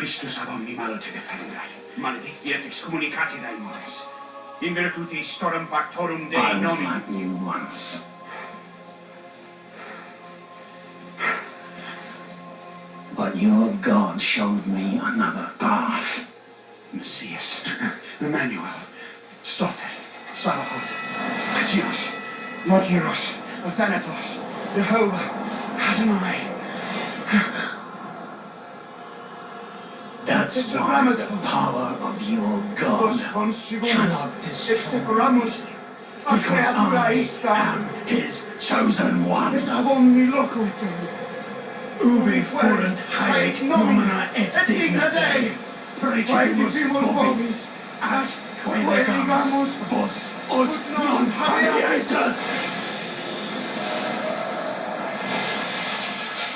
Christus ab omni malo te defendat. Maledictiet excommunicati daemones. In virtute storum factorum Dei I was nomini. like you once. But your God showed me another path. Messias, Emmanuel, Soter, Sabaoth, Agios, Lord Hieros, Athanatos, Jehovah, Adonai. That's why the power of your God cannot destroy me. Because I am his chosen one. Ubi fuerunt haec nomina et digna Dei, praecipimus vobis, at quae vos ut non habietus.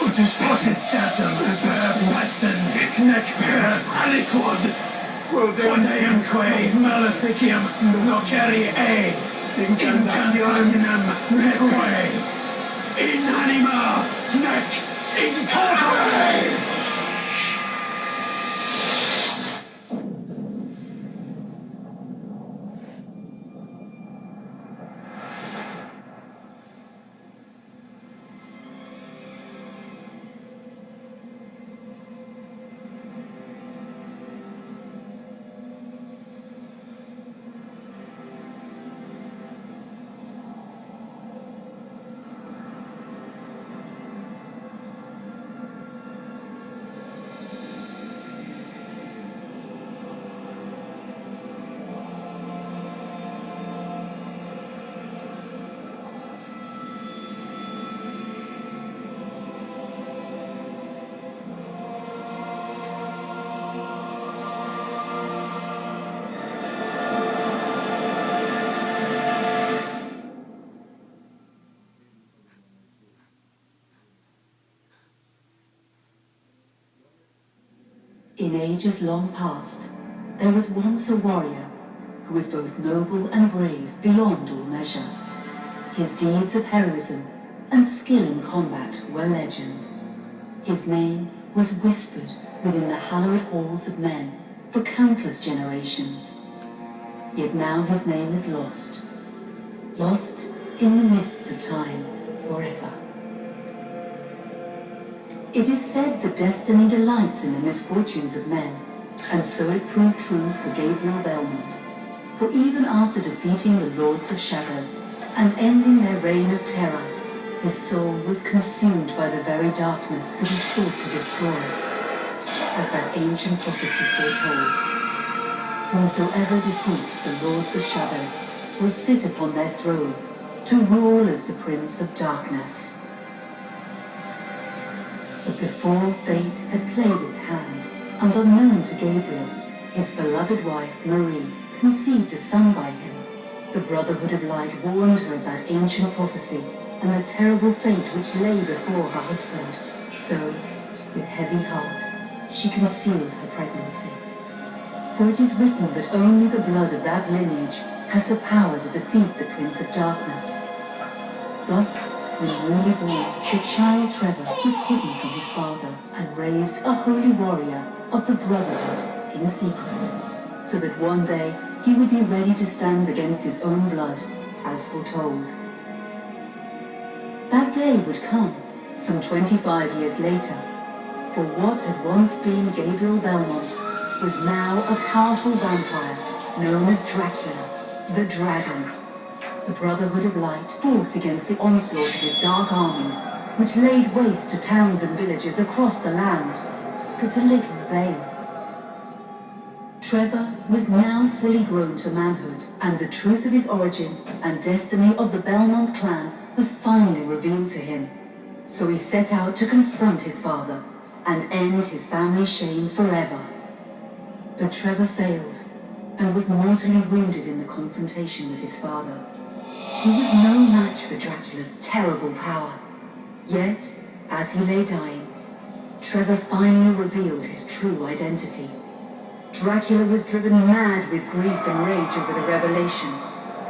Ut potestatem per pestem nec per aliquod, quod eamque maleficium noceri incantationem neque, in anima nec in corpore. In ages long past, there was once a warrior who was both noble and brave beyond all measure. His deeds of heroism and skill in combat were legend. His name was whispered within the hallowed halls of men for countless generations. Yet now his name is lost, lost in the mists of time forever. It is said that destiny delights in the misfortunes of men, and so it proved true for Gabriel Belmont. For even after defeating the Lords of Shadow and ending their reign of terror, his soul was consumed by the very darkness that he sought to destroy, as that ancient prophecy foretold. Whosoever defeats the Lords of Shadow will sit upon their throne to rule as the Prince of Darkness. But before fate had played its hand, and unknown to Gabriel, his beloved wife, Marie, conceived a son by him. The Brotherhood of Light warned her of that ancient prophecy and the terrible fate which lay before her husband. So, with heavy heart, she concealed her pregnancy. For it is written that only the blood of that lineage has the power to defeat the Prince of Darkness. Thus, when newly born, the child Trevor was hidden from his father and raised a holy warrior of the Brotherhood in secret, so that one day he would be ready to stand against his own blood, as foretold. That day would come, some 25 years later, for what had once been Gabriel Belmont was now a powerful vampire known as Dracula, the Dragon. The Brotherhood of Light fought against the onslaught of his dark armies, which laid waste to towns and villages across the land, but to little avail. Trevor was now fully grown to manhood, and the truth of his origin and destiny of the Belmont clan was finally revealed to him. So he set out to confront his father and end his family's shame forever. But Trevor failed and was mortally wounded in the confrontation with his father. He was no match for Dracula's terrible power. Yet, as he lay dying, Trevor finally revealed his true identity. Dracula was driven mad with grief and rage over the revelation.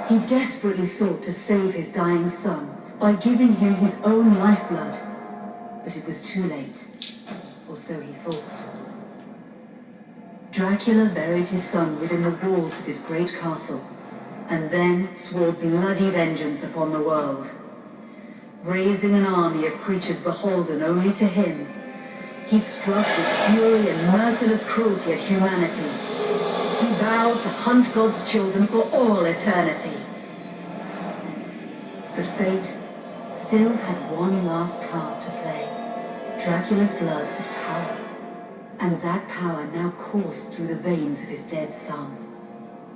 He desperately sought to save his dying son by giving him his own lifeblood. But it was too late, or so he thought. Dracula buried his son within the walls of his great castle, and then swore bloody vengeance upon the world. Raising an army of creatures beholden only to him, he struck with fury and merciless cruelty at humanity. He vowed to hunt God's children for all eternity. But fate still had one last card to play. Dracula's blood had power, and that power now coursed through the veins of his dead son,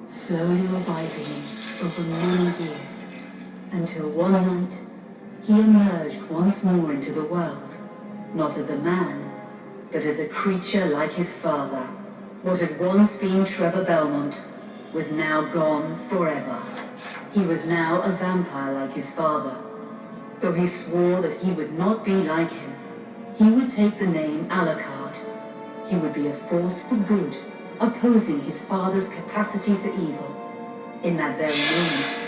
slowly reviving him over many years, until one night he emerged once more into the world, not as a man, but as a creature like his father. What had once been Trevor Belmont was now gone forever. He was now a vampire like his father. Though he swore that he would not be like him, he would take the name Alucard. He would be a force for good, opposing his father's capacity for evil. In that very moment,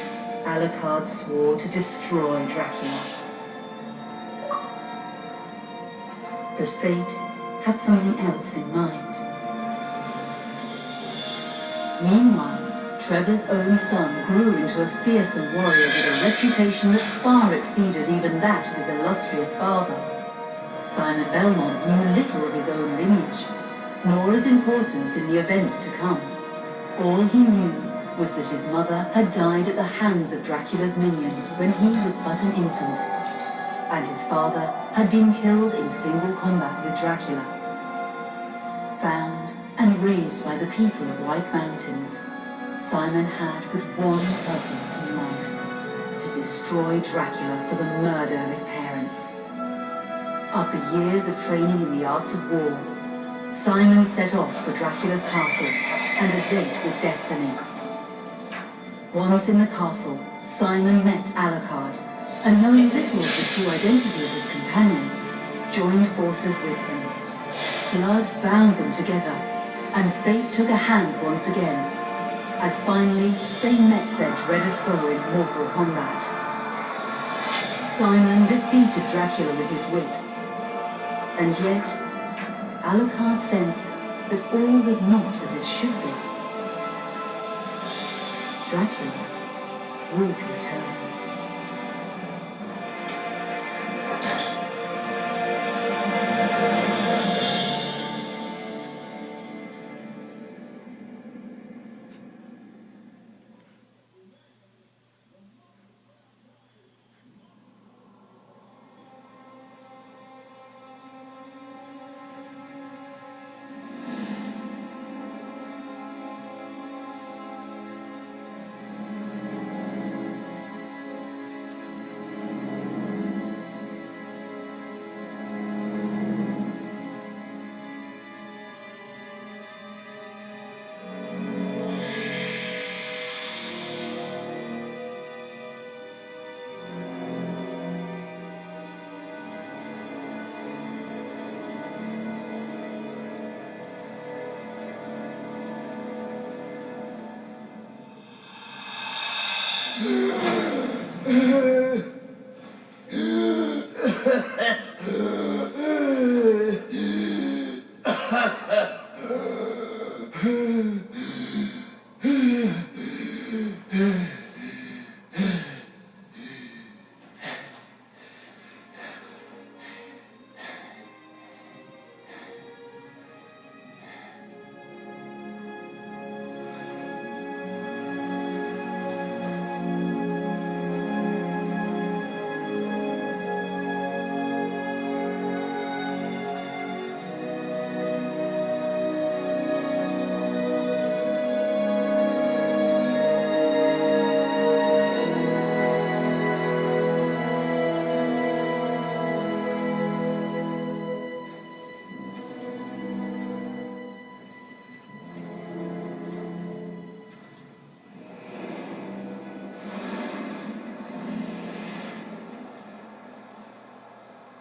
Alucard swore to destroy Dracula. But fate had something else in mind. Meanwhile, Trevor's own son grew into a fearsome warrior with a reputation that far exceeded even that of his illustrious father. Simon Belmont knew little of his own lineage, nor his importance in the events to come. All he knew was that his mother had died at the hands of Dracula's minions when he was but an infant, and his father had been killed in single combat with Dracula. Found and raised by the people of White Mountains, Simon had but one purpose in life: to destroy Dracula for the murder of his parents. After years of training in the arts of war, Simon set off for Dracula's castle and a date with destiny. Once in the castle, Simon met Alucard, and knowing little of the true identity of his companion, joined forces with him. Blood bound them together, and fate took a hand once again, as finally they met their dreaded foe in mortal combat. Simon defeated Dracula with his whip, and yet Alucard sensed that all was not as it should be. Dracula would return.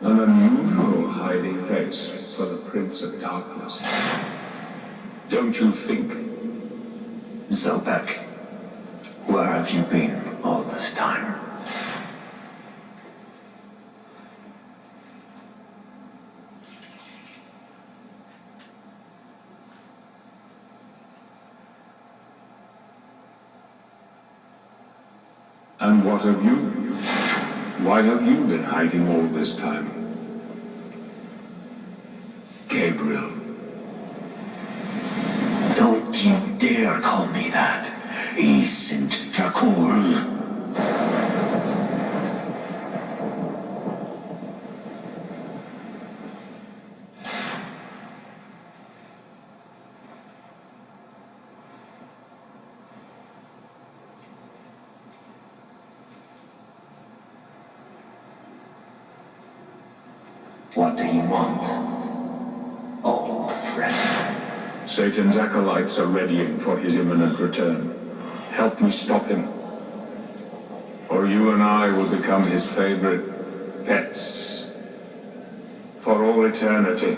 An unusual hiding place for the Prince of Darkness. Don't you think? Zobek, where have you been all this time? And what of you? Why have you been hiding all this time? Gabriel. Don't you dare call me that. Ancient Dracul. What do you want, old friend? Satan's acolytes are readying for his imminent return. Help me stop him. Or you and I will become his favorite pets. For all eternity.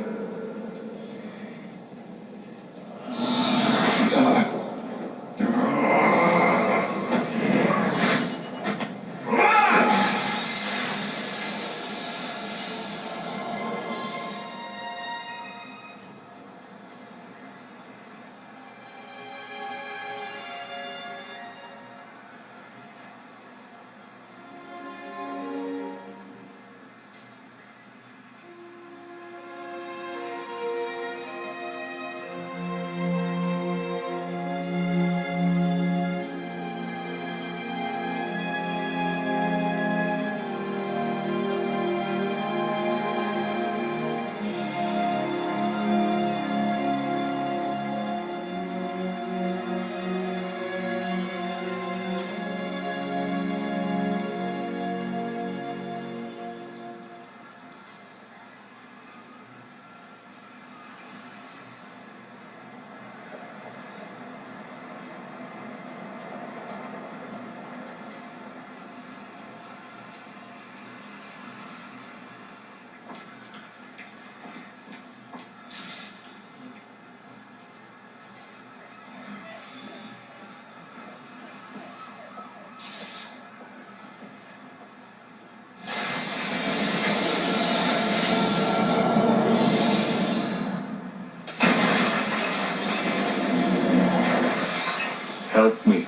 Help me,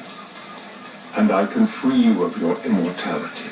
and I can free you of your immortality.